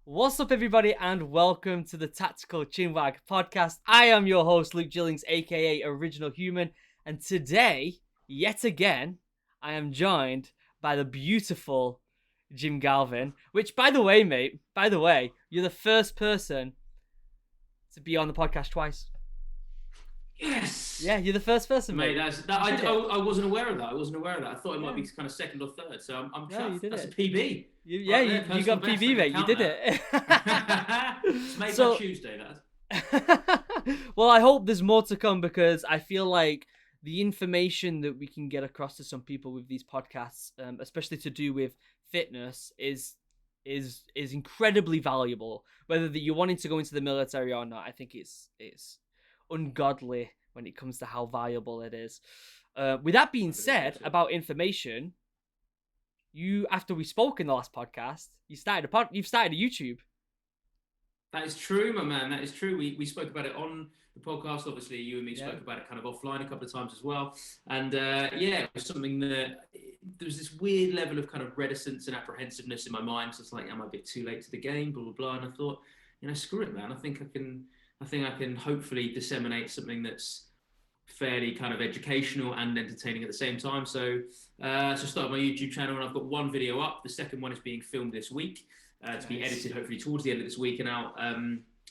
What's up, everybody, and welcome to the Tactical Chinwag podcast. I am your host, Luke Jillings, aka Original Human, and today, yet again, I am joined by the beautiful Jim Galvin. Which, by the way, mate, you're the first person to be on the podcast twice. Yes, Yeah, you're the first person, mate. mate. That's that. I wasn't aware of that. I thought it might Yeah, be kind of second or third. So I'm no, you chuffed. did That's a it. PB Yeah, right there. you Personal got best. I PB, can mate. You count did that. it. It's made by So. Tuesday, lad. Well, I hope there's more to come because I feel like the information that we can get across to some people with these podcasts, especially to do with fitness, is incredibly valuable. Whether you're wanting to go into the military or not, I think it's ungodly when it comes to how valuable it is. With that being said, about information, you after we spoke in the last podcast, you've started a YouTube. That is true, my man. That is true. We spoke about it on the podcast. Obviously, you and me Yeah. spoke about it kind of offline a couple of times as well. And yeah, it was something that there was this weird level of kind of reticence and apprehensiveness in my mind. So it's like, am I a bit too late to the game? Blah blah blah. And I thought, screw it, man. I think I can hopefully disseminate something that's fairly kind of educational and entertaining at the same time. So I started my YouTube channel, and I've got one video up. The second one is being filmed this week. To be edited hopefully towards the end of this week and out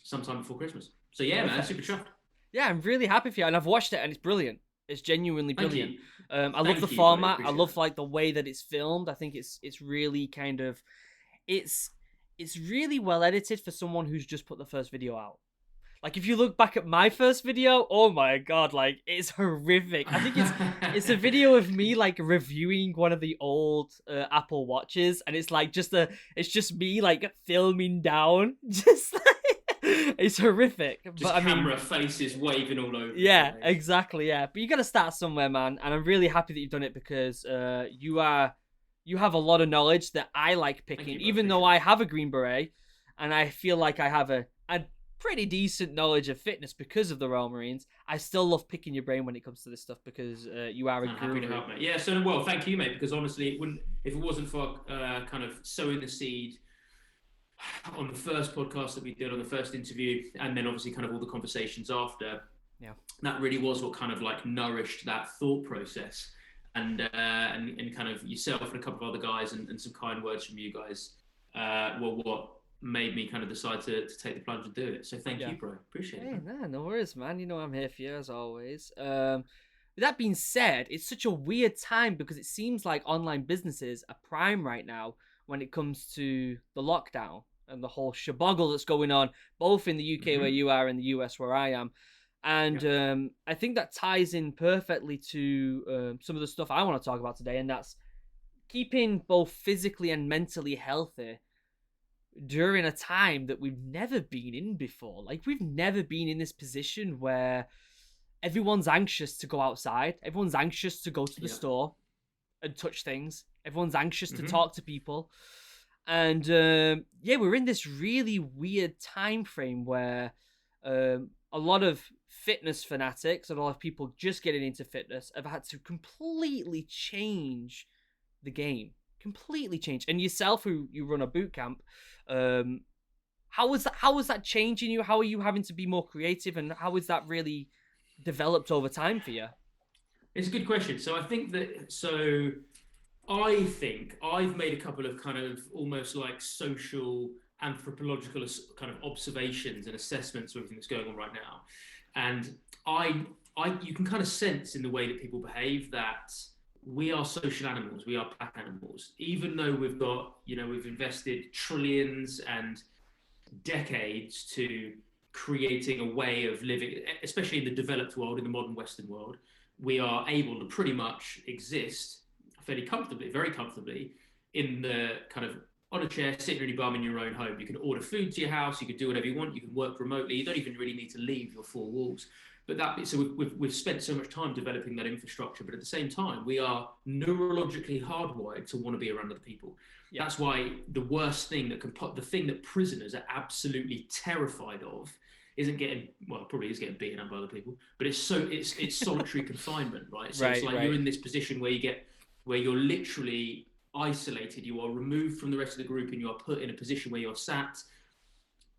sometime before Christmas. So yeah, man, super chuffed. Yeah, I'm really happy for you, and I've watched it, and it's brilliant. It's genuinely brilliant. I love the you, format. I love that. like the way that it's filmed. I think it's really kind of it's really well edited for someone who's just put the first video out. Like if you look back at my first video, oh my god, like it's horrific. I think it's a video of me like reviewing one of the old Apple Watches, and it's like it's just me like filming down, just like, it's horrific. Just but camera faces waving all over. Yeah, exactly. Yeah, but you got to start somewhere, man. And I'm really happy that you've done it because you have a lot of knowledge that I like picking, even though I have a Green Beret, and I feel like I have a pretty decent knowledge of fitness because of the Royal Marines. I still love picking your brain when it comes to this stuff because you are a guru. Happy to help, mate. Yeah, so well, thank you, mate, because honestly, if it wasn't for kind of sowing the seed on the first podcast that we did, on the first interview, and then obviously kind of all the conversations after, yeah, that really was what kind of like nourished that thought process. And kind of yourself and a couple of other guys and some kind words from you guys were what made me kind of decide to take the plunge and do it. So thank you, bro. Appreciate it. Nah, no worries, man. You know I'm here for you as always. With that being said, it's such a weird time because it seems like online businesses are prime right now when it comes to the lockdown and the whole shaboggle that's going on, both in the UK where you are and the US where I am. And I think that ties in perfectly to some of the stuff I want to talk about today, and that's keeping both physically and mentally healthy during a time that we've never been in before. Like, we've never been in this position where everyone's anxious to go outside. Everyone's anxious to go to the store and touch things. Everyone's anxious to talk to people. And we're in this really weird time frame where a lot of fitness fanatics and a lot of people just getting into fitness have had to completely change the game. Completely change. And yourself, who you run a boot camp, how was that changing you? How are you having to be more creative, and how is that really developed over time for you? It's a good question. So I think I've made a couple of kind of almost like social anthropological kind of observations and assessments of everything that's going on right now. And you can kind of sense in the way that people behave that we are social animals, we are pack animals. Even though we've invested trillions and decades to creating a way of living, especially in the developed world, in the modern Western world, we are able to pretty much exist fairly comfortably, very comfortably, in the kind of on a chair, sitting in your bum in your own home. You can order food to your house, you can do whatever you want, you can work remotely, you don't even really need to leave your four walls. But we've spent so much time developing that infrastructure, but at the same time, we are neurologically hardwired to want to be around other people. Yeah. That's why the worst thing the thing that prisoners are absolutely terrified of probably is getting beaten up by other people, but it's solitary confinement, right? So it's like you're in this position where you're literally isolated, you are removed from the rest of the group, and you are put in a position where you're sat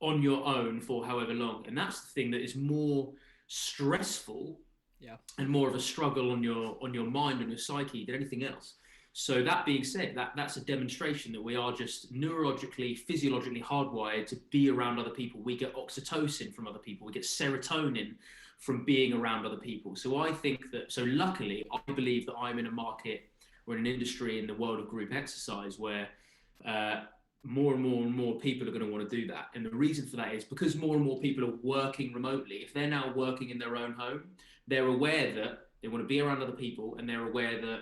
on your own for however long. And that's the thing that is more stressful Yeah. and more of a struggle on your mind and your psyche than anything else. So that being said, that's a demonstration that we are just neurologically, physiologically hardwired to be around other people. We get oxytocin from other people. We get serotonin from being around other people. So I think that, so luckily, I believe that I'm in a market or in an industry in the world of group exercise where uh, more and more and more people are going to want to do that. And the reason for that is because more and more people are working remotely. If they're now working in their own home, they're aware that they want to be around other people, and they're aware that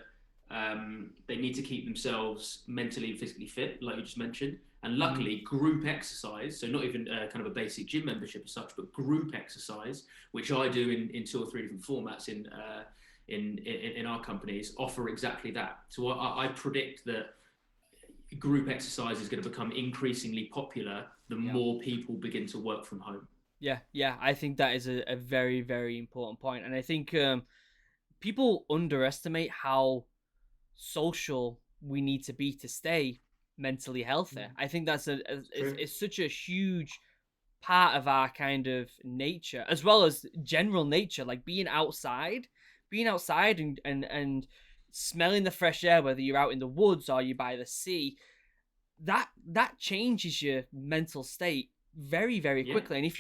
they need to keep themselves mentally and physically fit, like you just mentioned. And Mm-hmm. luckily, group exercise, so not even kind of a basic gym membership as such, but group exercise, which I do in 2 or 3 different formats in our companies, offer exactly that. So I predict that group exercise is going to become increasingly popular the Yeah. more people begin to work from home. Yeah, yeah, I think that is a very, very important point. And I think people underestimate how social we need to be to stay mentally healthy. I think that's True. it's such a huge part of our kind of nature, as well as general nature, like being outside and smelling the fresh air, whether you're out in the woods or you're by the sea, that changes your mental state very, very Yeah. quickly. And if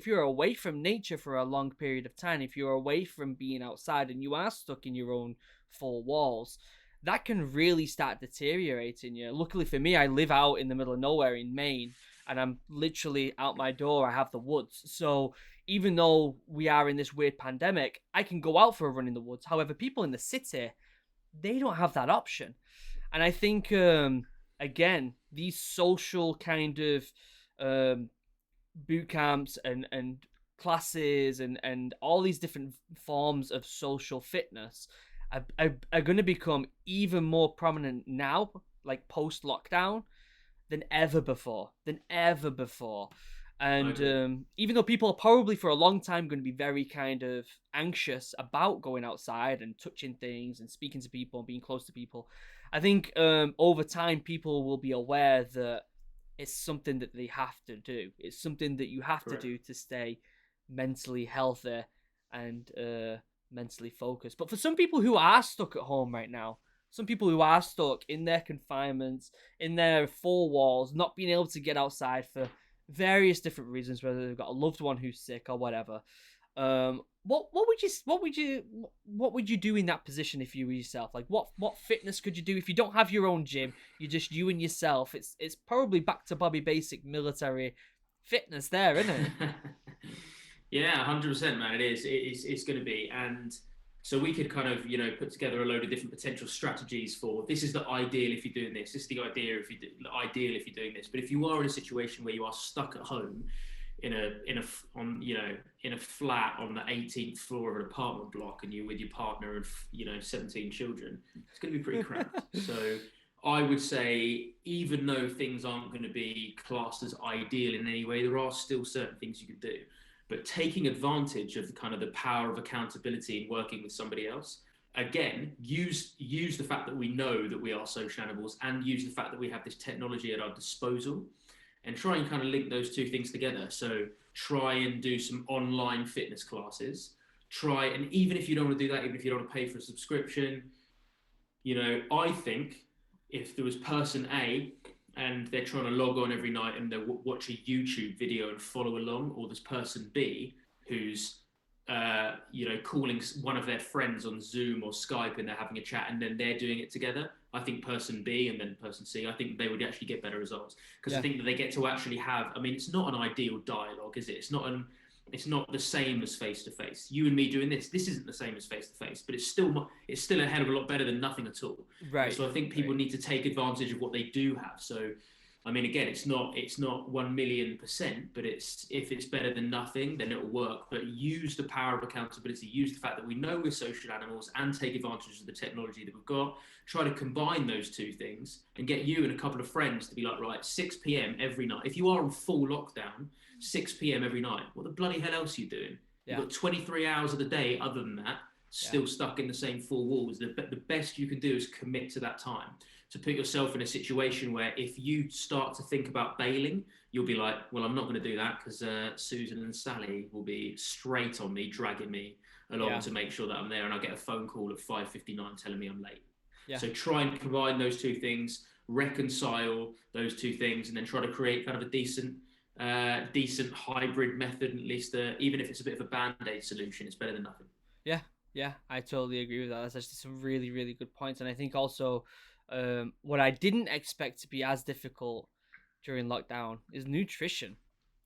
you're away from nature for a long period of time, if you're away from being outside and you are stuck in your own four walls, that can really start deteriorating you. Luckily for me, I live out in the middle of nowhere in Maine, and I'm literally out my door, I have the woods. So even though we are in this weird pandemic, I can go out for a run in the woods. However, people in the city, they don't have that option. And I think again, these social kind of um, boot camps and classes and all these different forms of social fitness are going to become even more prominent now, like post lockdown, than ever before. I And agree. even though people are probably for a long time going to be very kind of anxious about going outside and touching things and speaking to people and being close to people, I think over time people will be aware that it's something that they have to do. It's something that you have to Correct. do to stay mentally healthy and mentally focused. But for some people who are stuck at home right now, some people who are stuck in their confinements, in their four walls, not being able to get outside for various different reasons, whether they've got a loved one who's sick or whatever. What would you do in that position if you were yourself? Like what fitness could you do if you don't have your own gym? You're just you and yourself. It's probably back to Bobby Basic military fitness there, isn't it? Yeah, 100%, man. It is. It's going to be. And so we could kind of, put together a load of different potential strategies for this is the ideal if you're doing this. This is the idea if you do, the ideal if you're doing this. But if you are in a situation where you are stuck at home in a flat on the 18th floor of an apartment block and you're with your partner and 17 children, it's going to be pretty cramped. So I would say, even though things aren't going to be classed as ideal in any way, there are still certain things you could do. But taking advantage of kind of the power of accountability and working with somebody else, again, use the fact that we know that we are social animals, and use the fact that we have this technology at our disposal, and try and kind of link those two things together. So try and do some online fitness classes. Try, and even if you don't want to do that, even if you don't want to pay for a subscription, I think if there was person A and they're trying to log on every night and they watch a YouTube video and follow along, or there's person B who's calling one of their friends on Zoom or Skype and they're having a chat and then they're doing it together. I think person B and then person C, I think they would actually get better results, because I Yeah. think that they get to actually have. I mean, it's not an ideal dialogue, is it? It's not the same as face to face. You and me doing this isn't the same as face to face, but it's still a hell of a lot better than nothing at all. And Right. so I think people Right. need to take advantage of what they do have. So I mean, again, it's not 1,000,000%, but if it's better than nothing, then it'll work. But use the power of accountability. Use the fact that we know we're social animals, and take advantage of the technology that we've got. Try to combine those two things and get you and a couple of friends to be like, right, 6 p.m. every night. If you are on full lockdown, 6 p.m. every night, what the bloody hell else are you doing? You've Yeah. got 23 hours of the day. Other than that, Yeah. still stuck in the same four walls. The best you can do is commit to that time. to put yourself in a situation where if you start to think about bailing, you'll be like, well, I'm not going to do that because Susan and Sally will be straight on me, dragging me along Yeah. to make sure that I'm there, and I'll get a phone call at 5:59 telling me I'm late. Yeah. So try and combine those two things, reconcile those two things, and then try to create kind of a decent hybrid method. At least, even if it's a bit of a band-aid solution, it's better than nothing. Yeah, yeah, I totally agree with that. That's actually some really, really good points. And I think also what I didn't expect to be as difficult during lockdown is nutrition.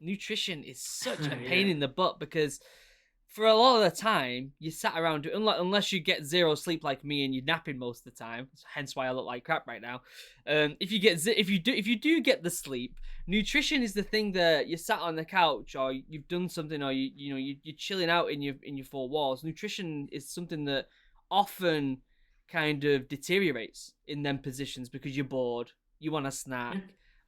Nutrition is such a pain Yeah. in the butt because for a lot of the time you sat around unless you get zero sleep like me and you're napping most of the time, hence why I look like crap right now. If you do get the sleep, nutrition is the thing that you sat on the couch or you've done something, or you're chilling out in your four walls. Nutrition is something that often kind of deteriorates in them positions because you're bored, you want a snack,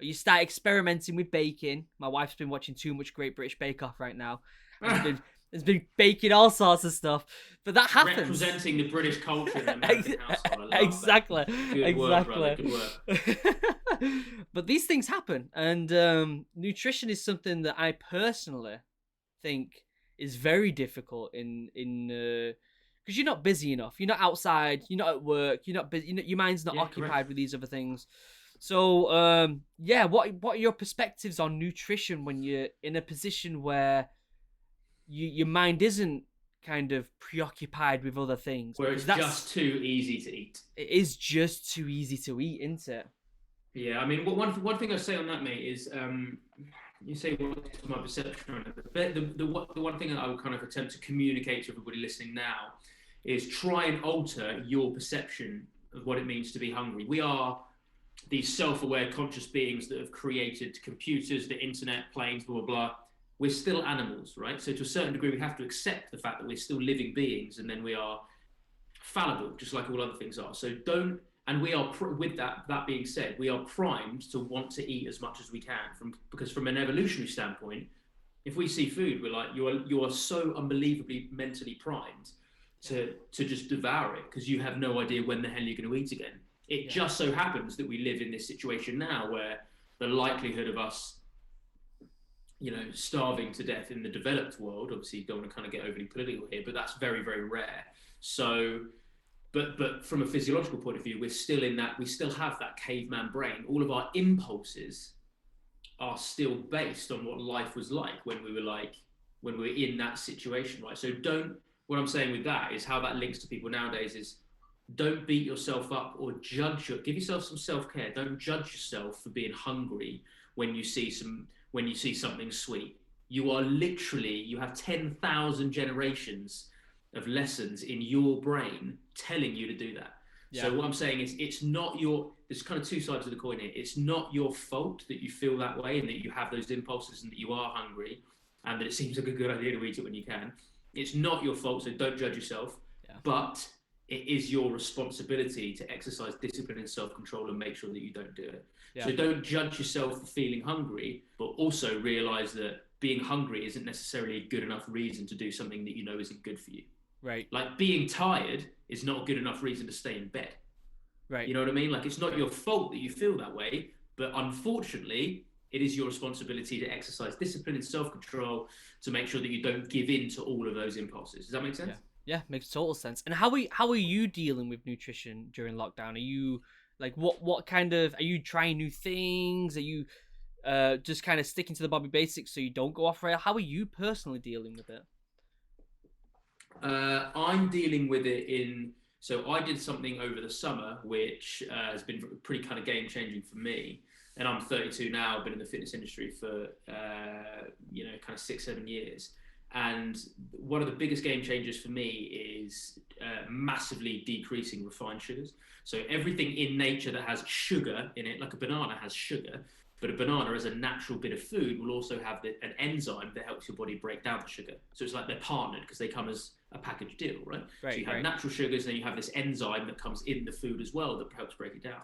or you start experimenting with baking. My wife's been watching too much Great British Bake Off right now, and has been baking all sorts of stuff, but that happens. Representing the British culture in the American household. I love Exactly, that. Good exactly. work, brother. Good work. But these things happen, and nutrition is something that I personally think is very difficult in because you're not busy enough. You're not outside. You're not at work. You're not busy. Your mind's not occupied correct. with these other things. So yeah, what are your perspectives on nutrition when you're in a position where your mind isn't kind of preoccupied with other things? Where it's just too easy to eat. It is just too easy to eat, isn't it? Yeah, I mean, one thing I say on that, mate, is you say what's my perception on it. The one thing that I would kind of attempt to communicate to everybody listening now is try and alter your perception of what it means to be hungry. We are these self-aware, conscious beings that have created computers, the internet, planes, blah, blah, blah. We're still animals, right? So to a certain degree, we have to accept the fact that we're still living beings, and then we are fallible, just like all other things are. So don't, and we are, with that being said, we are primed to want to eat as much as we can, because from an evolutionary standpoint, if we see food, we're like, you are so unbelievably mentally primed to just devour it, because you have no idea when the hell you're going to eat again. It just so happens that we live in this situation now where the likelihood of us, starving to death in the developed world, obviously you don't want to kind of get overly political here, but that's very, very rare. So, but from a physiological point of view, we still have that caveman brain. All of our impulses are still based on what life was like when we were in that situation, right? So what I'm saying with that is how that links to people nowadays is, don't beat yourself up or give yourself some self-care. Don't judge yourself for being hungry when you see something sweet. You have 10,000 generations of lessons in your brain telling you to do that. Yeah. So what I'm saying is, there's kind of two sides of the coin here. It's not your fault that you feel that way and that you have those impulses and that you are hungry and that it seems like a good idea to eat it when you can. It's not your fault, so don't judge yourself. Yeah. But it is your responsibility to exercise discipline and self-control and make sure that you don't do it. Yeah. So don't judge yourself for feeling hungry, but also realize that being hungry isn't necessarily a good enough reason to do something that you know isn't good for you. Right. Like being tired is not a good enough reason to stay in bed. Right. You know what I mean? Like it's not your fault that you feel that way, but unfortunately, it is your responsibility to exercise discipline and self-control to make sure that you don't give in to all of those impulses. Does that make sense? Yeah, makes total sense. And how are you dealing with nutrition during lockdown? Are you like what kind of, are you trying new things? Are you just kind of sticking to the Bobby basics so you don't go off rail? How are you personally dealing with it? I'm dealing with it so I did something over the summer which has been pretty kind of game changing for me. And I'm 32 now. I've been in the fitness industry for kind of 6-7 years. And one of the biggest game changers for me is massively decreasing refined sugars. So everything in nature that has sugar in it, like a banana has sugar, but a banana as a natural bit of food will also have an enzyme that helps your body break down the sugar. So it's like they're partnered because they come as a package deal, right? So you have natural sugars, and then you have this enzyme that comes in the food as well that helps break it down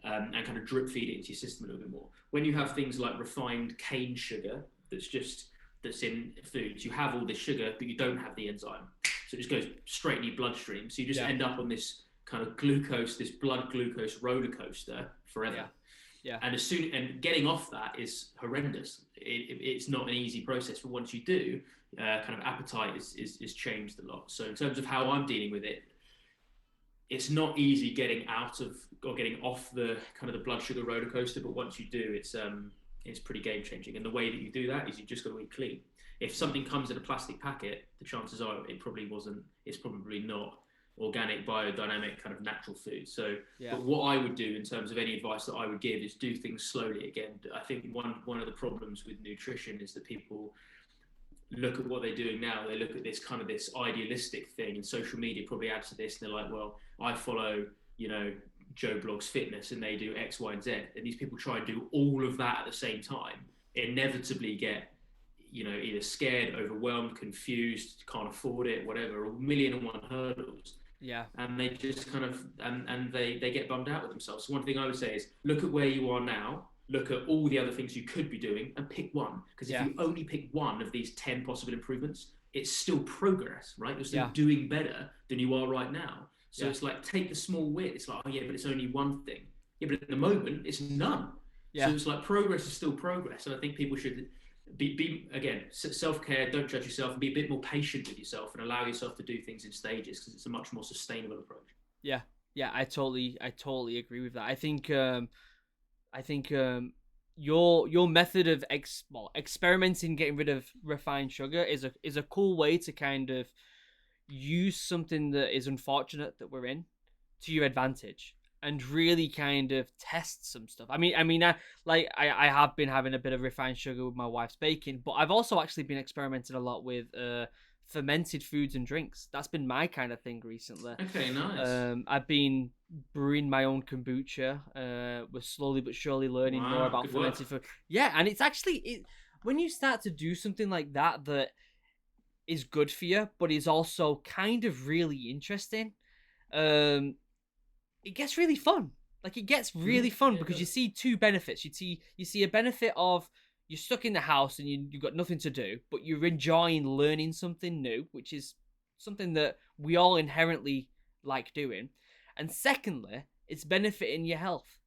and kind of drip feed it into your system a little bit more. When you have things like refined cane sugar that's in foods, you have all this sugar, but you don't have the enzyme. So it just goes straight in your bloodstream. So you just end up on this kind of glucose, this blood glucose roller coaster forever. Yeah. Yeah. And getting off that is horrendous. It's not an easy process, but once you do, kind of appetite is changed a lot. So in terms of how I'm dealing with it, it's not easy getting out of or getting off the kind of the blood sugar roller coaster. But once you do, it's pretty game changing. And the way that you do that is you just got to eat clean. If something comes in a plastic packet, the chances are it probably wasn't. It's probably not organic, biodynamic, kind of natural food. So, but what I would do in terms of any advice that I would give is do things slowly. Again, I think one of the problems with nutrition is that people look at what they're doing now. They look at this kind of this idealistic thing, and social media probably adds to this. And they're like, well, I follow, Joe Blogs Fitness, and they do X, Y, and Z. And these people try and do all of that at the same time, inevitably get, either scared, overwhelmed, confused, can't afford it, whatever, a million and one hurdles. Yeah. And they just kind of, and they get bummed out with themselves. So one thing I would say is look at where you are now, look at all the other things you could be doing, and pick one. Because if you only pick one of these 10 possible improvements, it's still progress, right? You're still doing better than you are right now. So it's like, take the small win. It's like, oh yeah, but it's only one thing. Yeah, but at the moment, it's none. Yeah. So it's like progress is still progress. And I think people should be again, self-care, don't judge yourself, and be a bit more patient with yourself and allow yourself to do things in stages, because it's a much more sustainable approach. Yeah. I totally agree with that. I think your method of experimenting, getting rid of refined sugar is a cool way to kind of use something that is unfortunate that we're in to your advantage, and really kind of test some stuff. I have been having a bit of refined sugar with my wife's baking, but I've also actually been experimenting a lot with fermented foods and drinks. That's been my kind of thing recently. Okay, nice. I've been brewing my own kombucha. We're slowly but surely learning more about fermented food. Yeah, and it's actually when you start to do something like that is good for you, but is also kind of really interesting. It gets really fun. Like, it gets really fun because you see two benefits. You see a benefit of you're stuck in the house and you've got nothing to do, but you're enjoying learning something new, which is something that we all inherently like doing. And secondly, it's benefiting your health,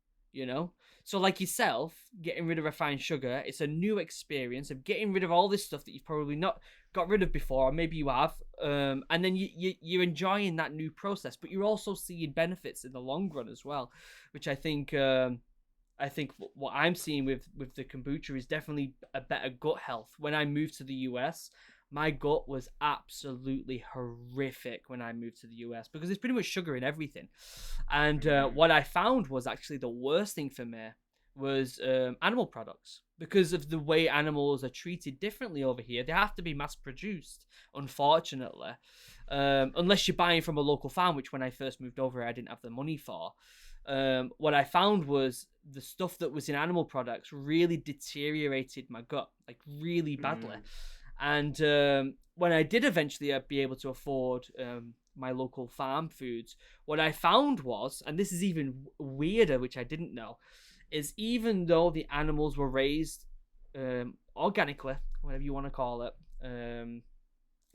So like yourself, getting rid of refined sugar, it's a new experience of getting rid of all this stuff that you've probably not got rid of before, or maybe you have, and then you're enjoying that new process, but you're also seeing benefits in the long run as well, which I think what I'm seeing with the kombucha is definitely a better gut health. When I moved to the US, my gut was absolutely horrific when I moved to the US because there's pretty much sugar in everything. And what I found was actually the worst thing for me was animal products, because of the way animals are treated differently over here. They have to be mass produced, unfortunately, unless you're buying from a local farm, which when I first moved over here, I didn't have the money for. What I found was the stuff that was in animal products really deteriorated my gut, like really badly. And when I did eventually be able to afford my local farm foods, what I found was, and this is even weirder, which I didn't know, is even though the animals were raised organically, whatever you want to call it,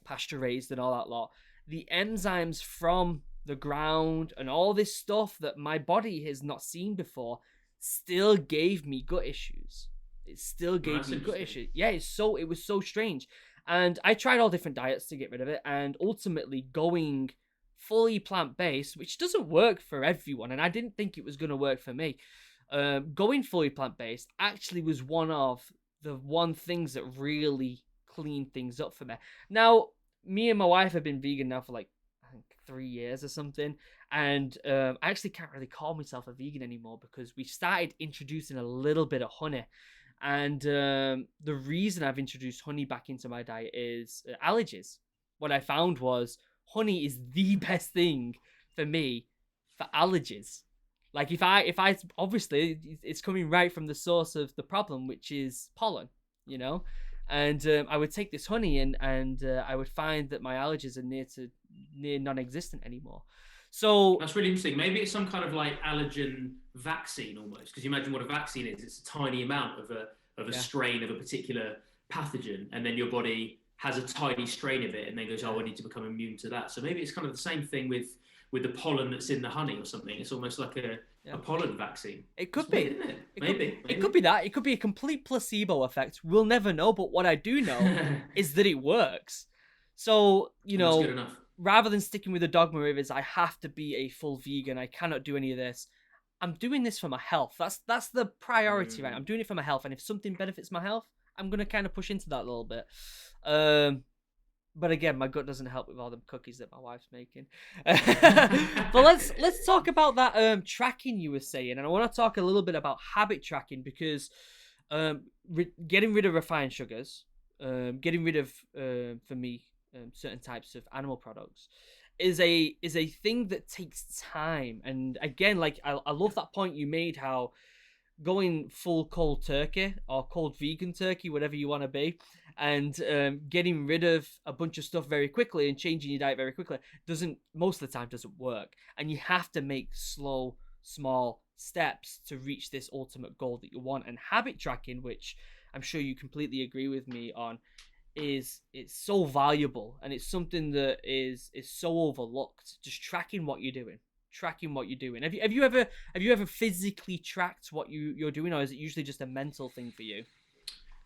pasture raised and all that lot, the enzymes from the ground and all this stuff that my body has not seen before still gave me gut issues. It still gave me gut issues. Yeah, it was so strange. And I tried all different diets to get rid of it, and ultimately going fully plant-based, which doesn't work for everyone, and I didn't think it was going to work for me. Going fully plant-based actually was one things that really cleaned things up for me. Now, me and my wife have been vegan now for like, I think 3 years or something, and I actually can't really call myself a vegan anymore because we started introducing a little bit of honey. And the reason I've introduced honey back into my diet is allergies. What I found was honey is the best thing for me for allergies. Like if I obviously it's coming right from the source of the problem, which is pollen, and I would take this honey and I would find that my allergies are near non-existent anymore. So that's really interesting. Maybe it's some kind of like allergen vaccine almost, because you imagine what a vaccine is. It's a tiny amount of a strain of a particular pathogen, and then your body has a tiny strain of it and then goes, oh, I need to become immune to that. So maybe it's kind of the same thing with with the pollen that's in the honey or something. It's almost like Yeah. a pollen vaccine. It It's could weird, be. isn't it? It could. Maybe, It maybe. could be that. It could be a complete placebo effect. We'll never know. But what I do know is that it works. So And that's good enough. rather than sticking with the dogma of is I have to be a full vegan, I cannot do any of this. I'm doing this for my health. That's the priority, right? I'm doing it for my health, and if something benefits my health, I'm gonna kind of push into that a little bit. But again, my gut doesn't help with all the cookies that my wife's making. But let's talk about that tracking you were saying, and I want to talk a little bit about habit tracking because getting rid of refined sugars, getting rid of for me certain types of animal products is a thing that takes time. And again, like I love that point you made, how going full cold turkey or cold vegan turkey, whatever you want to be, and getting rid of a bunch of stuff very quickly and changing your diet very quickly doesn't, most of the time, doesn't work. And you have to make slow, small steps to reach this ultimate goal that you want. And habit tracking, which I'm sure you completely agree with me on, it's so valuable, and it's something that is so overlooked. Just tracking what you're doing. Have you ever physically tracked what you're doing, or is it usually just a mental thing for you?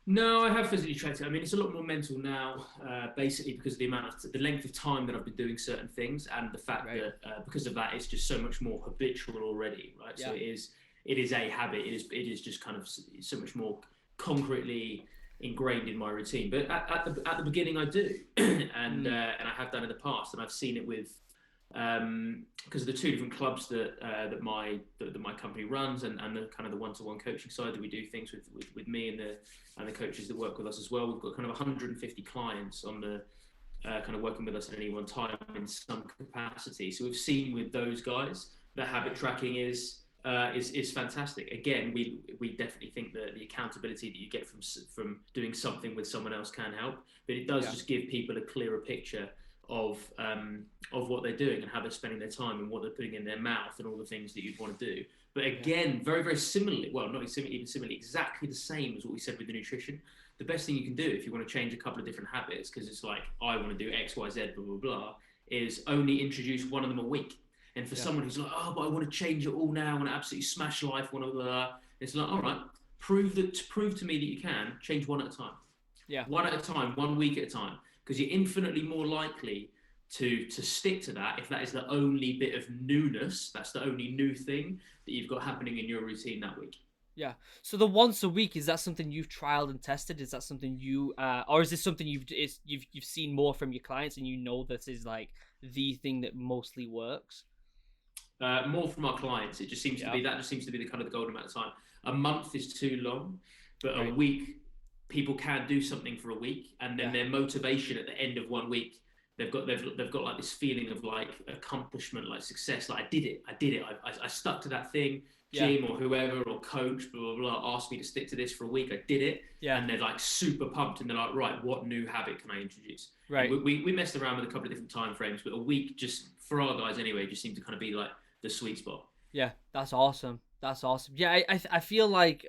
No, I have physically tracked it. I mean, it's a lot more mental now, basically because of the length of time that I've been doing certain things, and the fact Right. that because of that, it's just so much more habitual already, right? Yeah. So it is a habit. It is just kind of so much more concretely ingrained in my routine. But at the beginning, I do, and I have done in the past, and I've seen it with because of the two different clubs that my company runs, and the kind of the one-to-one coaching side that we do things with me and the coaches that work with us as well. We've got kind of 150 clients on the kind of working with us at any one time in some capacity. So we've seen with those guys that habit tracking is fantastic. Again, we definitely think that the accountability that you get from doing something with someone else can help, but it does just give people a clearer picture of what they're doing and how they're spending their time and what they're putting in their mouth and all the things that you'd want to do. But again, very, very similarly, well, not even similarly, exactly the same as what we said with the nutrition. The best thing you can do if you want to change a couple of different habits, because it's like, I want to do X, Y, Z, blah, blah, blah, is only introduce one of them a week. And for someone who's like, oh, but I want to change it all now, I want to absolutely smash life, blah, blah, blah, it's like, all right, prove to me that you can change one at a time. Yeah. One at a time, 1 week at a time, because you're infinitely more likely to stick to that if that is the only bit of newness, that's the only new thing that you've got happening in your routine that week. Yeah. So the once a week, is that something you've trialed and tested? Is that something you or is this something you've seen more from your clients, and you know this is like the thing that mostly works? More from our clients. It just seems to be that just seems to be the kind of the golden amount of time. A month is too long, but a week, people can do something for a week, and then their motivation at the end of 1 week, they've got like this feeling of like accomplishment, like success, like I did it, I stuck to that thing. Jim or whoever or coach blah, blah blah asked me to stick to this for a week, I did it, and they're like super pumped, and they're like, right, what new habit can I introduce? We messed around with a couple of different time frames, but a week, just for our guys anyway, just seemed to kind of be like the sweet spot. Yeah, that's awesome. Yeah, I feel like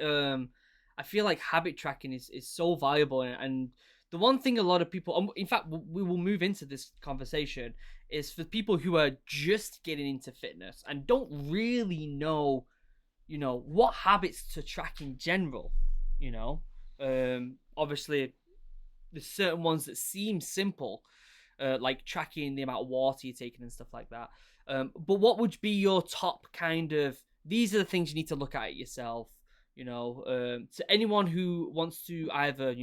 habit tracking is so valuable, and the one thing a lot of people, in fact, we will move into this conversation, is for people who are just getting into fitness and don't really know, what habits to track in general. Obviously, there's certain ones that seem simple, like tracking the amount of water you're taking and stuff like that. But what would be your top kind of, these are the things you need to look at yourself, to anyone who wants to either,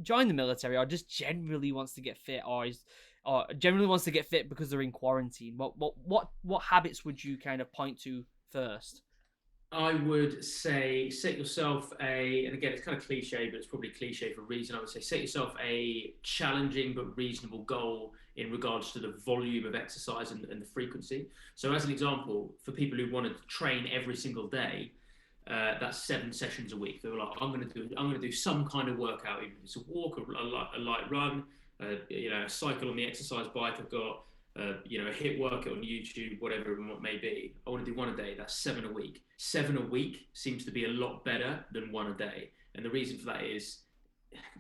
join the military or just generally wants to get fit, or generally wants to get fit because they're in quarantine? What habits would you kind of point to first? I would say set yourself and again, it's kind of cliche, but it's probably cliche for a reason. I would say set yourself a challenging but reasonable goal in regards to the volume of exercise and the frequency. So as an example, for people who want to train every single day, that's 7 sessions a week. They're like, I'm going to do some kind of workout, even if it's a walk, a light run, a cycle on the exercise bike. I've got a HIIT workout on YouTube, whatever and what may be. I want to do 1 a day. That's 7 a week. 7 a week seems to be a lot better than 1 a day. And the reason for that is,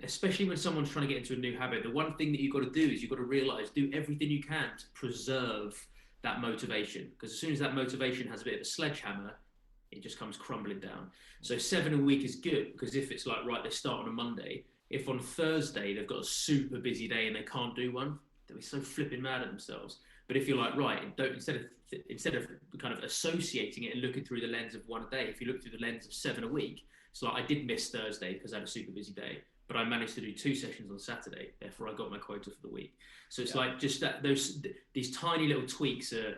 especially when someone's trying to get into a new habit, the one thing that you've got to do is you've got to realize, do everything you can to preserve that motivation, because as soon as that motivation has a bit of a sledgehammer, it just comes crumbling down. So 7 a week is good, because if it's like, right, they start on a Monday, if on Thursday they've got a super busy day and they can't do one, they'll be so flipping mad at themselves. But if you're like, right, instead of kind of associating it and looking through the lens of one a day, if you look through the lens of 7 a week, it's like, I did miss Thursday because I had a super busy day, but I managed to do 2 sessions on Saturday. Therefore, I got my quota for the week. So it's like just that these tiny little tweaks are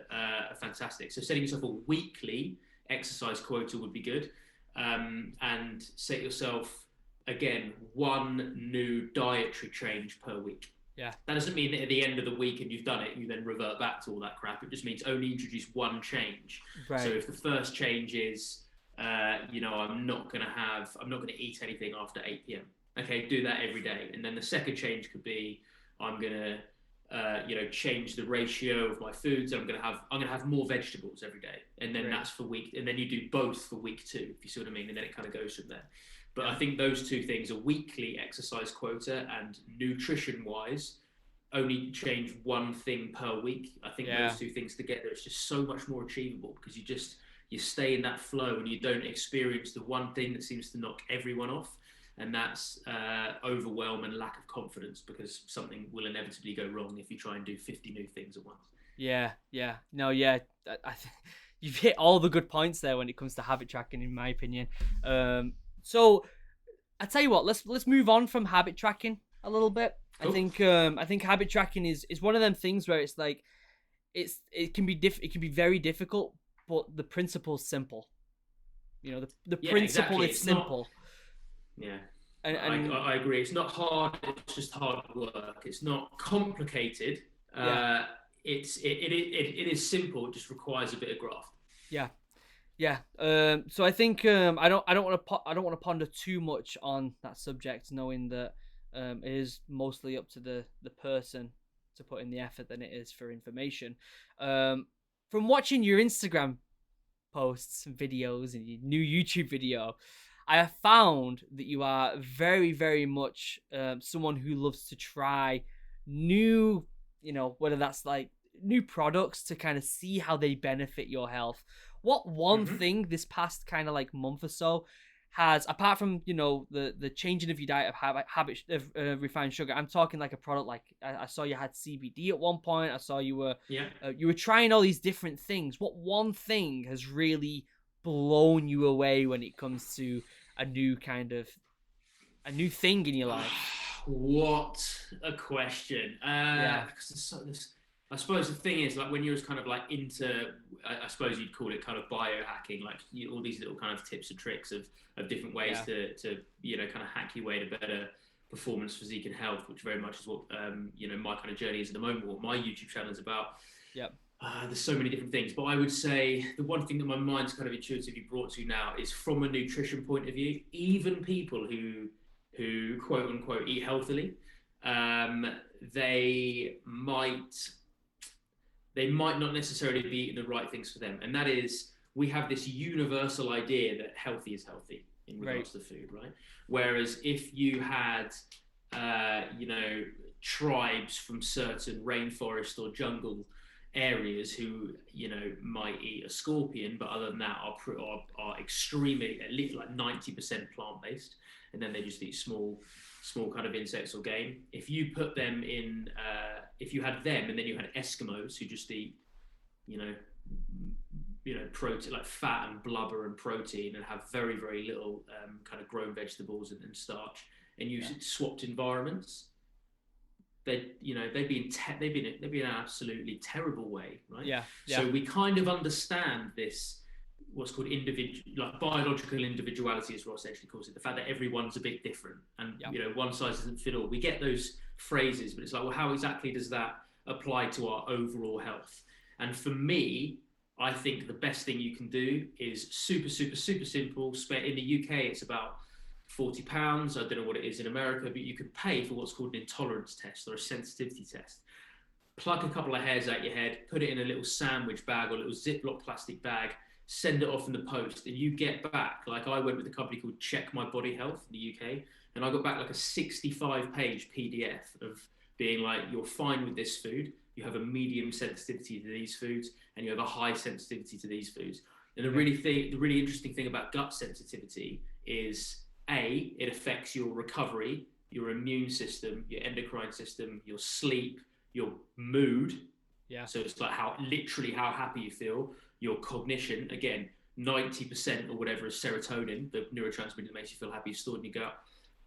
fantastic. So setting yourself a weekly exercise quota would be good, and set yourself again one new dietary change per week. Yeah. That doesn't mean that at the end of the week and you've done it, you then revert back to all that crap. It just means only introduce one change. Right. So if the first change is, I'm not going to eat anything after 8 p.m. Okay, do that every day. And then the second change could be, I'm going to, change the ratio of my foods. I'm going to have more vegetables every day. And then that's for week. And then you do both for week 2, if you see what I mean. And then it kind of goes from there. But I think those 2 things, a weekly exercise quota and nutrition-wise, only change one thing per week. I think those 2 things together, it's just so much more achievable, because you stay in that flow and you don't experience the one thing that seems to knock everyone off. And that's overwhelm and lack of confidence, because something will inevitably go wrong if you try and do 50 new things at once. Yeah. No, yeah. You've hit all the good points there when it comes to habit tracking, in my opinion. So I tell you what, let's move on from habit tracking a little bit. Cool. I think habit tracking is one of them things where it's like it can be very difficult, but the principle's simple. The principle exactly. is simple. And I agree. It's not hard. It's just hard work. It's not complicated. It is simple. It just requires a bit of graft. Yeah. So I think I don't want to ponder too much on that subject, knowing that it is mostly up to the person to put in the effort than it is for information. From watching your Instagram posts and videos and your new YouTube video, I have found that you are very, very much someone who loves to try new, whether that's like new products to kind of see how they benefit your health. What one thing this past kind of like month or so has, apart from the changing of your diet of refined sugar, I'm talking like a product like I saw you had CBD at one point. I saw you were trying all these different things. What one thing has really blown you away when it comes to a new thing in your life? What a question. I suppose the thing is, like, when you're kind of like into, I suppose you'd call it kind of biohacking, like all these little kind of tips and tricks of different ways to kind of hack your way to better performance, physique, and health, which very much is what my kind of journey is at the moment, what my YouTube channel is about. There's so many different things, but I would say the one thing that my mind's kind of intuitively brought to now is, from a nutrition point of view, even people who quote unquote eat healthily, they might not necessarily be eating the right things for them. And that is, we have this universal idea that healthy is healthy in regards to food, right? Whereas if you had, tribes from certain rainforest or jungle areas who, might eat a scorpion, but other than that are extremely, at least like 90% plant-based, and then they just eat small kind of insects or game. If you put them in, if you had them and then you had Eskimos who just eat, protein, like fat and blubber and protein, and have very, very little kind of grown vegetables and starch, and you swapped environments, they'd be in an absolutely terrible way, right? So we kind of understand this, what's called biological individuality, as Ross actually calls it, the fact that everyone's a bit different, and one size doesn't fit all. We get those phrases, but it's like, well, how exactly does that apply to our overall health? And for me, I think the best thing you can do is super, super, super simple. In the UK, it's about £40. I don't know what it is in America, but you could pay for what's called an intolerance test or a sensitivity test. Pluck a couple of hairs out your head, put it in a little sandwich bag or a little Ziploc plastic bag, send it off in the post, and you get back, like I went with a company called Check My Body Health in the UK, and I got back like a 65-page PDF of being like, you're fine with this food, you have a medium sensitivity to these foods, and you have a high sensitivity to these foods. And the really interesting thing about gut sensitivity is it affects your recovery, your immune system, your endocrine system, your sleep, your mood. Yeah. So it's like how happy you feel, your cognition. Again, 90% or whatever is serotonin, the neurotransmitter that makes you feel happy, is stored in your gut.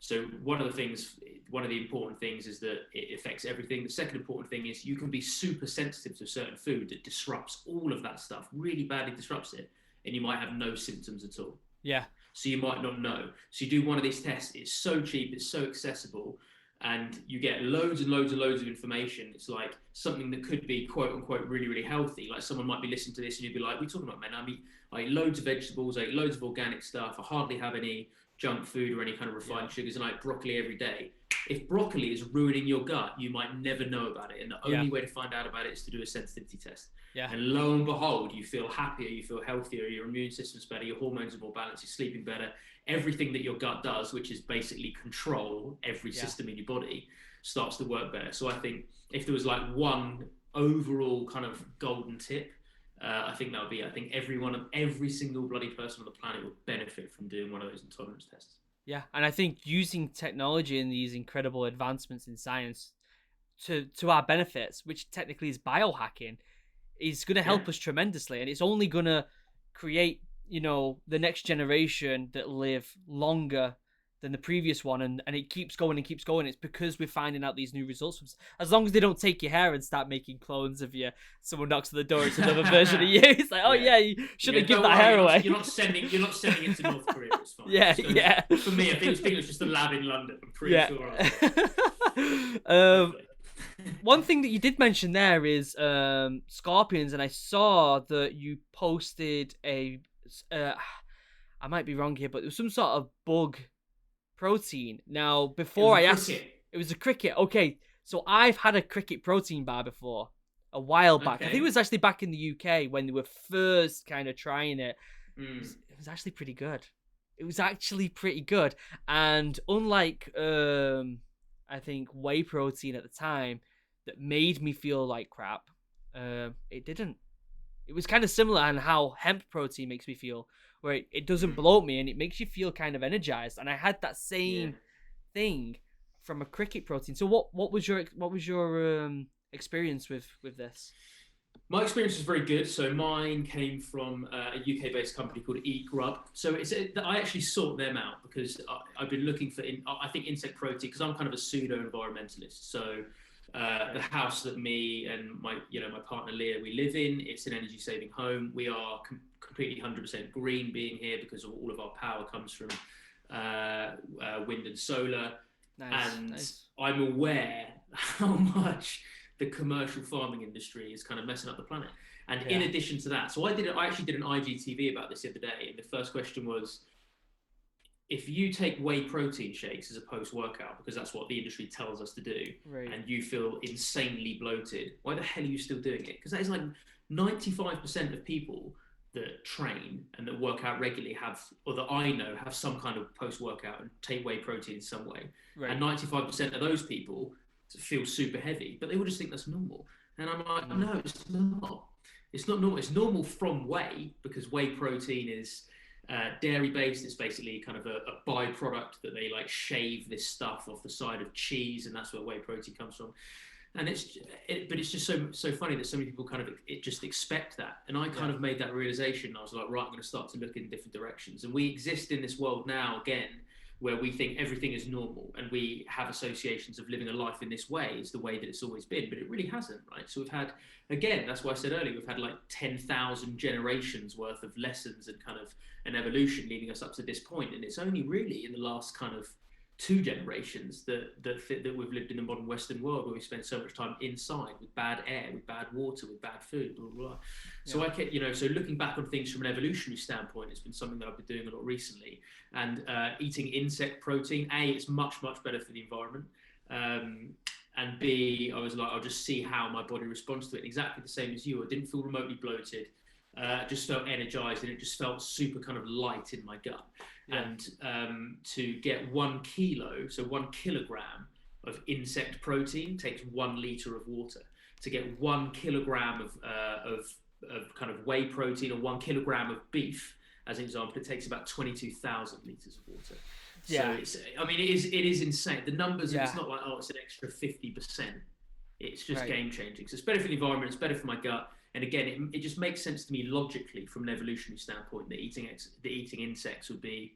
So one of the important things is that it affects everything. The second important thing is you can be super sensitive to a certain food that disrupts all of that stuff, really badly disrupts it, and you might have no symptoms at all. Yeah. So you might not know. So you do one of these tests. It's so cheap. It's so accessible. And you get loads and loads and loads of information. It's like something that could be quote unquote really, really healthy. Like someone might be listening to this and you'd be like, we're talking about, man, I eat loads of vegetables, I eat loads of organic stuff. I hardly have any junk food or any kind of refined sugars, and I eat broccoli every day. If broccoli is ruining your gut, you might never know about it. And the only way to find out about it is to do a sensitivity test. Yeah. And lo and behold, you feel happier, you feel healthier, your immune system's better, your hormones are more balanced, you're sleeping better. Everything that your gut does, which is basically control every system in your body, starts to work better. So I think if there was like one overall kind of golden tip, I think that would be, I think every single bloody person on the planet would benefit from doing one of those intolerance tests. Yeah, and I think using technology and these incredible advancements in science to our benefits, which technically is biohacking, is going to help us tremendously, and it's only going to create, the next generation that live longer than the previous one, and it keeps going and keeps going. It's because we're finding out these new results. As long as they don't take your hair and start making clones of you, someone knocks on the door, it's another version of you. It's like, you shouldn't give that hair away. You're not sending it to North Korea. It's fine. Yeah. For me, I think it was just a lab in London. I'm pretty sure. One thing that you did mention there is scorpions, and I saw that you posted I might be wrong here, but it was some sort of bug protein. Now, before I asked, it was a cricket. Okay, so I've had a cricket protein bar before a while back. I think it was actually back in the UK when they were first kind of trying it. It was actually pretty good. And unlike I think whey protein at the time that made me feel like crap, it didn't. It was kind of similar on how hemp protein makes me feel, where it doesn't bloat me and it makes you feel kind of energized. And I had that same thing from a cricket protein. So what was your experience with this? My experience was very good. So mine came from a UK-based company called EGrub. So I actually sought them out because I've been looking for, I think, insect protein, because I'm kind of a pseudo-environmentalist. So the house that me and my partner Leah, we live in, it's an energy-saving home. We are completely 100% green being here because all of our power comes from wind and solar. Nice. I'm aware how much the commercial farming industry is kind of messing up the planet. And in addition to that, so I actually did an IGTV about this the other day, and the first question was, if you take whey protein shakes as a post-workout, because that's what the industry tells us to do, and you feel insanely bloated, why the hell are you still doing it? Because that is like 95% of people that train and that work out regularly have some kind of post-workout and take whey protein in some way. And 95% of those people feel super heavy, but they will just think that's normal. And I'm like, no, it's not. It's not normal. It's normal from whey, because whey protein is dairy based. It's basically kind of a byproduct that they like shave this stuff off the side of cheese, and that's where whey protein comes from. And but it's just so funny that so many people kind of just expect that. And I kind of made that realization. I was like, right, I'm going to start to look in different directions. And we exist in this world now again, where we think everything is normal, and we have associations of living a life in this way is the way that it's always been, but it really hasn't, right? So we've had, again, that's why I said earlier, we've had like 10,000 generations worth of lessons and kind of an evolution leading us up to this point. And it's only really in the last kind of 2 generations that we've lived in the modern Western world, where we spend so much time inside with bad air, with bad water, with bad food, blah, blah, blah. So so looking back on things from an evolutionary standpoint, it's been something that I've been doing a lot recently. And eating insect protein, A, it's much, much better for the environment. And B, I was like, I'll just see how my body responds to it. Exactly the same as you. I didn't feel remotely bloated. Just felt energized, and it just felt super kind of light in my gut. And to get 1 kilo, so 1 kilogram of insect protein takes 1 liter of water. to get 1 kilogram of kind of whey protein or 1 kilogram of beef, as an example, it takes about 22,000 liters of water. So Yeah. I mean, it is insane. The numbers, Yeah. it's not like, oh, it's an extra 50%. It's just Right. game changing. So it's better for the environment, it's better for my gut. And again, it just makes sense to me logically from an evolutionary standpoint that eating insects would be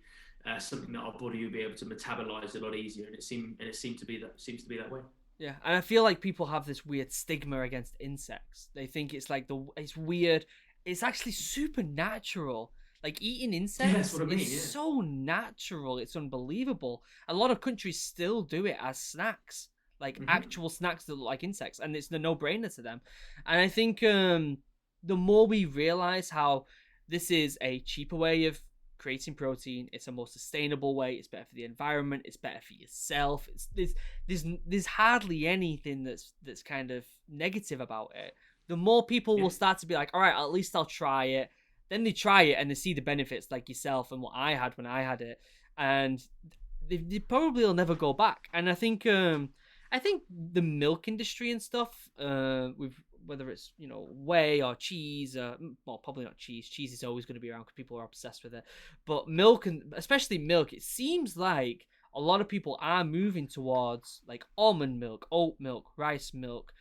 something that our body would be able to metabolize a lot easier. And it seems to be that way. Yeah, and I feel like people have this weird stigma against insects. They think it's like it's weird. It's actually supernatural. Like eating Yeah, that's insects what I mean. is Yeah. so natural. It's unbelievable. A lot of countries still do it as snacks, like Mm-hmm. actual snacks that look like insects, and it's the no-brainer to them. And I think the more we realize how this is a cheaper way of creating protein, it's a more sustainable way. It's better for the environment. It's better for yourself. There's hardly anything that's kind of negative about it. The more people Yeah. will start to be like, all right, at least I'll try it. Then they try it and they see the benefits, like yourself and what I had when I had it, and they probably will never go back. And I think the milk industry and stuff, with whether it's whey or cheese, well, probably not cheese. Cheese is always going to be around because people are obsessed with it. But milk, and especially milk, it seems like a lot of people are moving towards like almond milk, oat milk, rice milk,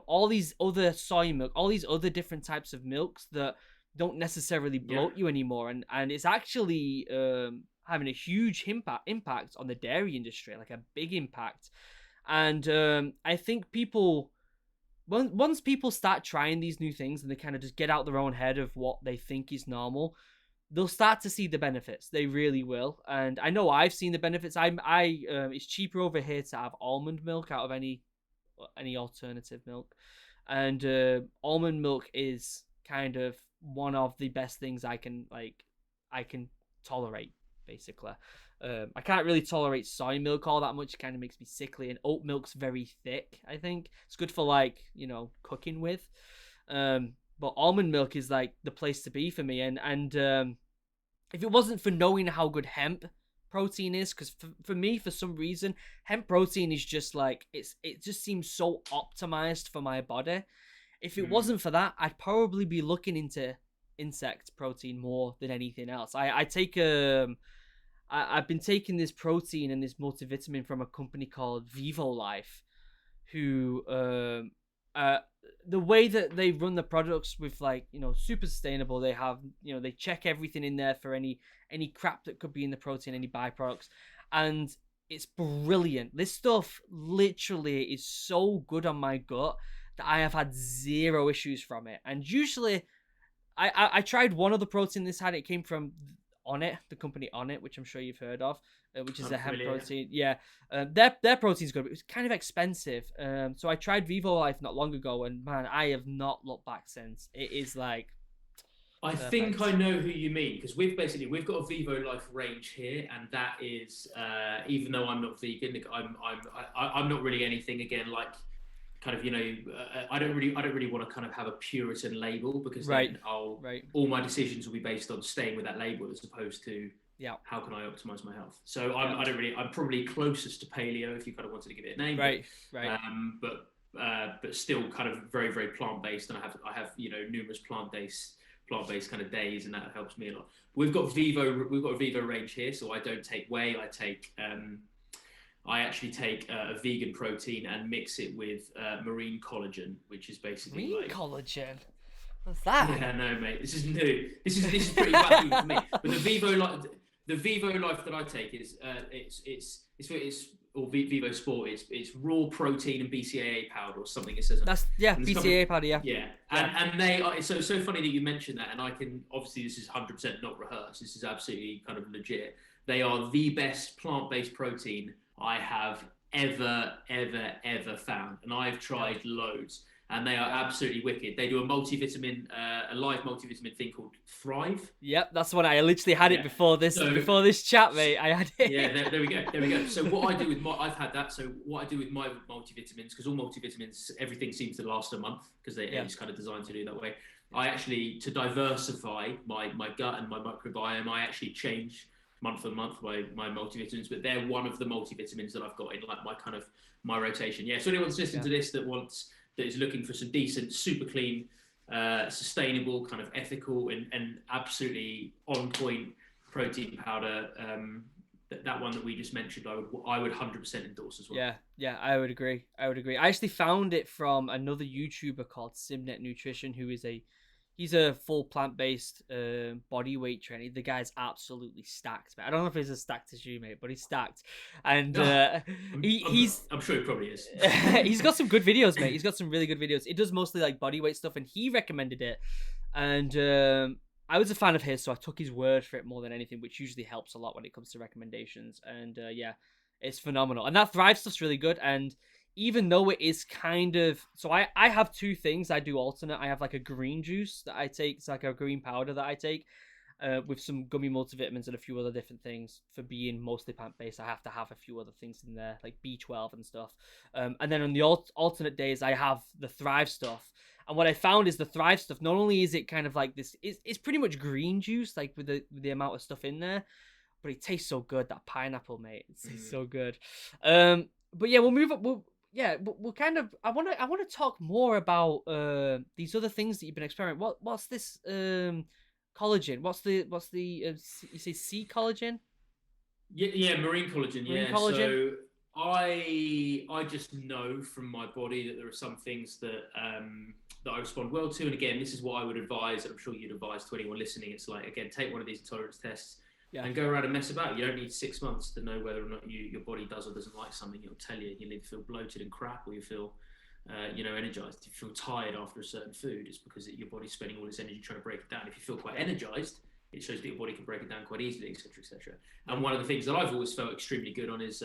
all these other soy milk, all these other different types of milks that don't necessarily Yeah. bloat you anymore, and it's actually having a huge impact on the dairy industry, like a big impact. And I think people, once people start trying these new things and they kind of just get out their own head of what they think is normal, they'll start to see the benefits. They really will. And I know I've seen the benefits. It's cheaper over here to have almond milk out of any alternative milk, and almond milk is kind of one of the best things I can tolerate, basically. I can't really tolerate soy milk all that much. It kind of makes me sickly, and oat milk's very thick. I think it's good for cooking with. But almond milk is like the place to be for me, and if it wasn't for knowing how good hemp protein is, because for me, for some reason, hemp protein is just like it just seems so optimized for my body. If it Mm. wasn't for that, I'd probably be looking into insect protein more than anything else. I've been taking this protein and this multivitamin from a company called Vivo Life, who uh the way that they run the products with super sustainable. They have they check everything in there for any crap that could be in the protein, any byproducts, and it's brilliant. This stuff literally is so good on my gut that I have had zero issues from it. And usually I tried one of the protein this had. It came from On It, the company On It, which I'm sure you've heard of, which is I'm a hemp familiar. protein. Yeah, their protein's good, but it was kind of expensive. So I tried Vivo Life not long ago, and man, I have not looked back since. It is like I think I perfect. know who you mean because we've got a Vivo Life range here, and that is even though I'm not vegan, I'm not really anything again like kind of I don't really want to kind of have a Puritan label because Right, then I'll right, all my decisions will be based on staying with that label as opposed to yeah, how can I optimize my health. So yeah, I'm probably closest to paleo if you kind of wanted to give it a name, right, right, but still kind of very very plant based, and I have numerous plant based kind of days, and that helps me a lot. We've got a Vivo range here, so I don't take whey. I actually take a vegan protein and mix it with marine collagen, which is basically green like collagen. What's that? yeah, no, mate, this is new. This is pretty wacky for me. But the Vivo Life that I take is it's or Vivo Sport. It's raw protein and BCAA powder or something. It says on it, That's yeah, and there's nothing. BCAA powder. Yeah, Yeah, yeah, and they are so funny that you mentioned that, and I can obviously this is 100% not rehearsed. This is absolutely kind of legit. They are the best plant-based protein I have ever found, and I've yeah, tried loads, and they are yeah. absolutely wicked. They do a live multivitamin thing called Thrive. Yep, that's what I literally had it Yeah. before So this chat, mate. I had yeah, it. there we go. So what I do with I've had that. So what I do with my multivitamins, because all multivitamins, everything seems to last a month because Yeah, it's kind of designed to do that way. yeah, I actually, to diversify my gut and my microbiome, I actually change month on month my multivitamins, but they're one of the multivitamins that I've got in like my rotation. Yeah. So anyone's listening yeah. to this that that is looking for some decent, super clean, sustainable, kind of ethical and absolutely on point protein powder, that one that we just mentioned, I would 100% endorse as well. Yeah, I would agree. I actually found it from another YouTuber called Simnet Nutrition, who is he's a full plant-based body weight trainer. The guy's absolutely stacked, but I don't know if he's as stacked as you, mate, but he's stacked. And I'm sure he probably is. He's got some good videos, mate. He's got some really good videos. It does mostly like body weight stuff, and he recommended it. And I was a fan of his, so I took his word for it more than anything, which usually helps a lot when it comes to recommendations. And yeah, it's phenomenal. And that Thrive stuff's really good. And even though it is kind of... So I have two things I do alternate. I have like a green juice that I take. It's like a green powder that I take with some gummy multivitamins and a few other different things. For being mostly plant-based, I have to have a few other things in there, like B12 and stuff. And then on the alternate days, I have the Thrive stuff. And what I found is the Thrive stuff, not only is it kind of like this, it's pretty much green juice, like with the amount of stuff in there, but it tastes so good. That pineapple, mate, it tastes so good. But yeah, we'll move up. We'll kind of. I want to talk more about these other things that you've been experimenting. What's this collagen? What's the you say sea collagen? Yeah, marine collagen. Marine collagen? So I just know from my body that there are some things that that I respond well to, and again, this is what I would advise. I'm sure you'd advise to anyone listening. It's like, again, take one of these intolerance tests and go around and mess about. You don't need 6 months to know whether or not your body does or doesn't like something. It'll tell you. You'll either feel bloated and crap, or you feel energized. If you feel tired after a certain food, it's because your body's spending all its energy trying to break it down. If you feel quite energized, it shows that your body can break it down quite easily, etc., etc. And one of the things that I've always felt extremely good on is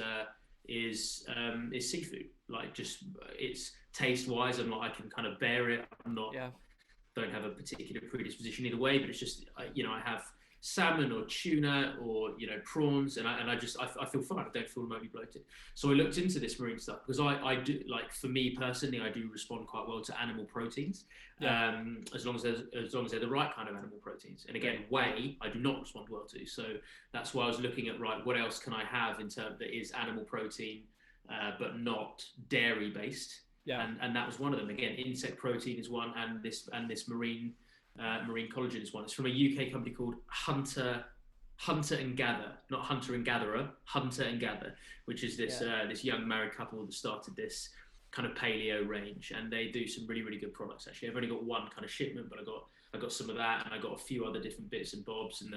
seafood. Like, just it's taste wise, I can kind of bear it. I'm not don't have a particular predisposition either way, but it's just I have salmon or tuna or prawns, and I feel fine. I don't feel remotely bloated. So I looked into this marine stuff because I do, like, for me personally, I do respond quite well to animal proteins, as long as they're the right kind of animal proteins. And again, whey I do not respond well to. So that's why I was looking at, right, what else can I have in terms that is animal protein but not dairy based. And that was one of them. Again, insect protein is one, and this marine collagen is one. It's from a UK company called Hunter and Gather, not Hunter and Gatherer, Hunter and Gather, which is this this young married couple that started this kind of paleo range, and they do some really, really good products. Actually, I've only got one kind of shipment, but I got some of that, and I got a few other different bits and bobs, and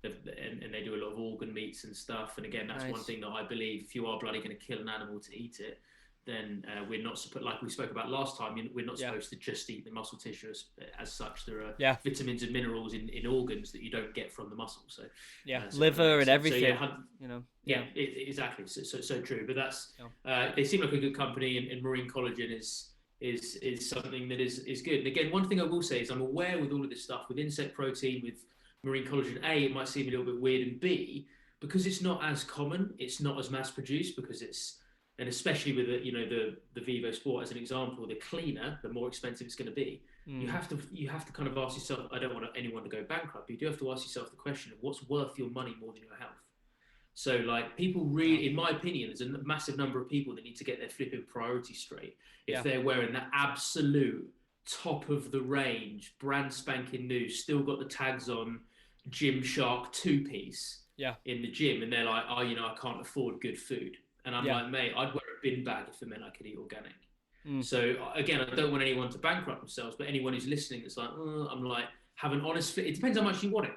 and they do a lot of organ meats and stuff. And again, that's one thing that I believe, if you are bloody going to kill an animal to eat it, then we're not supposed, like we spoke about last time, we're not supposed to just eat the muscle tissue as such. There are vitamins and minerals in organs that you don't get from the muscle. So liver and everything. So, exactly. So true. But that's they seem like a good company, and marine collagen is something that is good. And again, one thing I will say is I'm aware with all of this stuff, with insect protein, with marine collagen, A, it might seem a little bit weird, and B, because it's not as common, it's not as mass produced, because it's, and especially with the Vivo Sport as an example, the cleaner, the more expensive it's going to be. You have to kind of ask yourself, I don't want anyone to go bankrupt, but you do have to ask yourself the question of what's worth your money more than your health. So, like, people really, in my opinion, there's a massive number of people that need to get their flipping priorities straight. If they're wearing the absolute top of the range, brand spanking new, still got the tags on, Gymshark 2-piece in the gym, and they're like, oh, I can't afford good food. And I'm like, mate, I'd wear a bin bag if it meant I could eat organic. So again, I don't want anyone to bankrupt themselves, but anyone who's listening that's like, I'm like, have an honest fit. It depends how much you want it.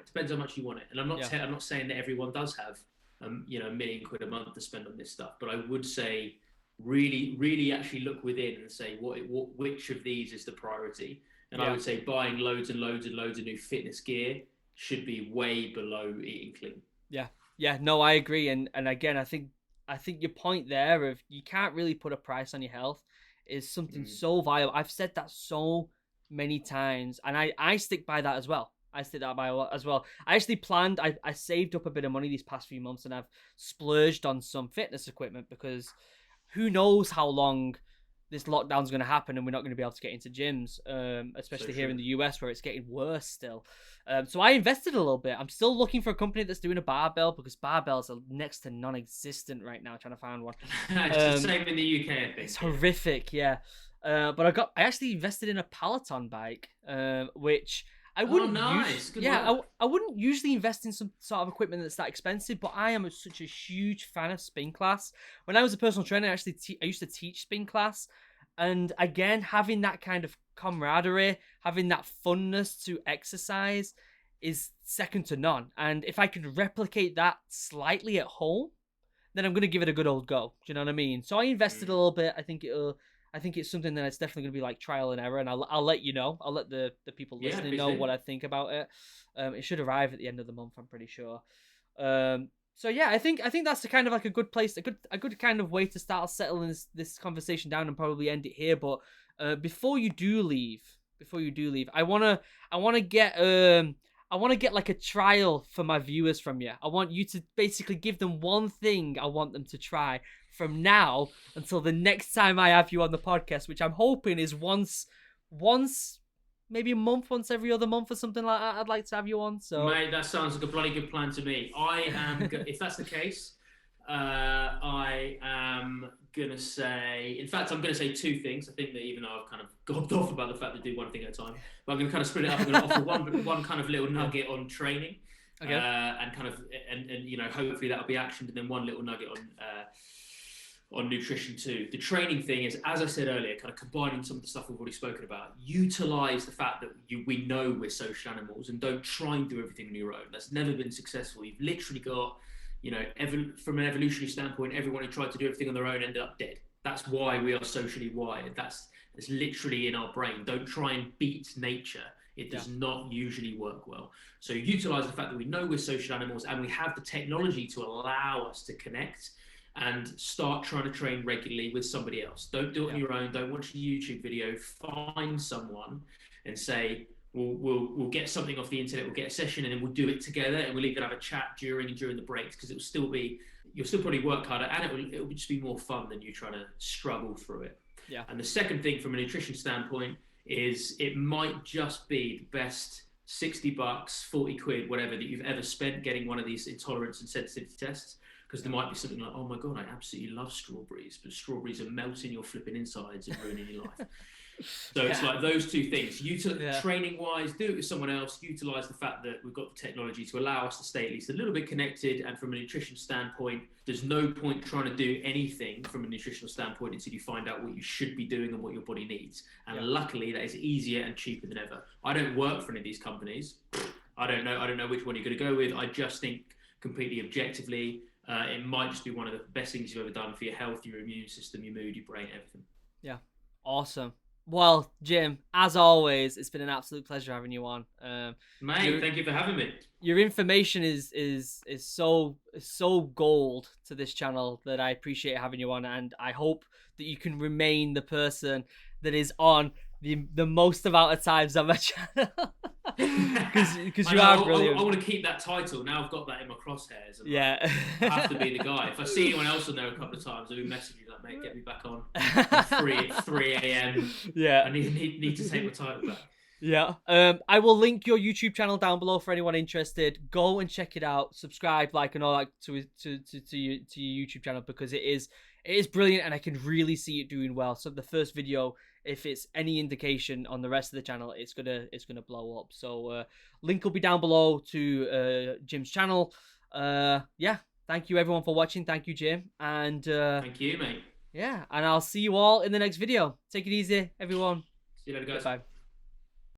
And I'm not saying that everyone does have £1 million a month to spend on this stuff, but I would say really, really actually look within and say which of these is the priority. And I would say buying loads and loads and loads of new fitness gear should be way below eating clean. No, I agree. And again, I think your point there of you can't really put a price on your health is something so vital. I've said that so many times, and I stick by that as well. I actually planned, I saved up a bit of money these past few months, and I've splurged on some fitness equipment, because who knows how long this lockdown's going to happen and we're not going to be able to get into gyms, especially here in the US where it's getting worse still. So I invested a little bit. I'm still looking for a company that's doing a barbell, because barbells are next to non-existent right now, trying to find one. It's the same in the UK, I think. It's horrific, But I actually invested in a Peloton bike, which I Oh, wouldn't use. nice. Good Yeah, work. I wouldn't usually invest in some sort of equipment that's that expensive. But I am such a huge fan of spin class. When I was a personal trainer, I used to teach spin class, and again, having that kind of camaraderie, having that funness to exercise, is second to none. And if I could replicate that slightly at home, then I'm gonna give it a good old go. Do you know what I mean? So I invested a Mm. little bit. I think it's something that it's definitely gonna be like trial and error, and I'll let you know. I'll let the people Yeah, listening please know do. what I think about it. It should arrive at the end of the month, I'm pretty sure. So yeah, I think that's the kind of like a good place, a good kind of way to start settling this conversation down and probably end it here. But before you do leave, I wanna get I want to get like a trial for my viewers from you. I want you to basically give them one thing I want them to try from now until the next time I have you on the podcast, which I'm hoping is once, maybe a month, once every other month or something like that. I'd like to have you on. So, Mate, that sounds like a bloody good plan to me. I am, if that's the case, I am gonna say. In fact, I'm gonna say two things. I think that even though I've kind of gobbed off about the fact that do one thing at a time, but I'm gonna kind of split it up. I'm gonna offer one kind of little yeah. nugget on training, Okay. and kind of and you know hopefully that'll be actioned, and then one little nugget on nutrition too. The training thing is, as I said earlier, kind of combining some of the stuff we've already spoken about. Utilize the fact that we know we're social animals, and don't try and do everything on your own. That's never been successful. You've literally got, you know, from an evolutionary standpoint, everyone who tried to do everything on their own ended up dead. That's why we are socially wired. That's literally in our brain. Don't try and beat nature. It does not usually work well. So utilize the fact that we know we're social animals and we have the technology to allow us to connect, and start trying to train regularly with somebody else. Don't do it on your own. Don't watch a YouTube video. Find someone and say, we'll get something off the internet. We'll get a session and then we'll do it together. And we'll even have a chat during the breaks, because you'll still probably work harder, and it will just be more fun than you trying to struggle through it. Yeah. And the second thing from a nutrition standpoint is it might just be the best $60, 40 quid, whatever, that you've ever spent getting one of these intolerance and sensitivity tests. Because there might be something like, oh my God, I absolutely love strawberries, but strawberries are melting your flipping insides and ruining your life. So it's like those two things. Training wise, do it with someone else. Utilize the fact that we've got the technology to allow us to stay at least a little bit connected. And from a nutrition standpoint, there's no point trying to do anything from a nutritional standpoint until you find out what you should be doing and what your body needs. And luckily, that is easier and cheaper than ever. I don't work for any of these companies. I don't know which one you're going to go with. I just think completely objectively, it might just be one of the best things you've ever done for your health, your immune system, your mood, your brain, everything. Yeah. Awesome. Well, Jim, as always, it's been an absolute pleasure having you on. Mate, thank you for having me. Your information is so gold to this channel that I appreciate having you on, and I hope that you can remain the person that is on the most amount of times on my channel. Because you are brilliant. I want to keep that title. Now I've got that in my crosshairs. Yeah. I have to be the guy. If I see anyone else on there a couple of times, I'll be messaging you like, mate, get me back on. At 3 a.m. Yeah. I need to take my title back. Yeah. I will link your YouTube channel down below for anyone interested. Go and check it out. Subscribe, like, and all that to your YouTube channel, because it is brilliant, and I can really see it doing well. So the first video, if it's any indication on the rest of the channel, it's gonna blow up. So link will be down below to Jim's channel. Yeah. Thank you everyone for watching. Thank you, Jim. And thank you, mate. Yeah, and I'll see you all in the next video. Take it easy, everyone. See you later, guys. Bye.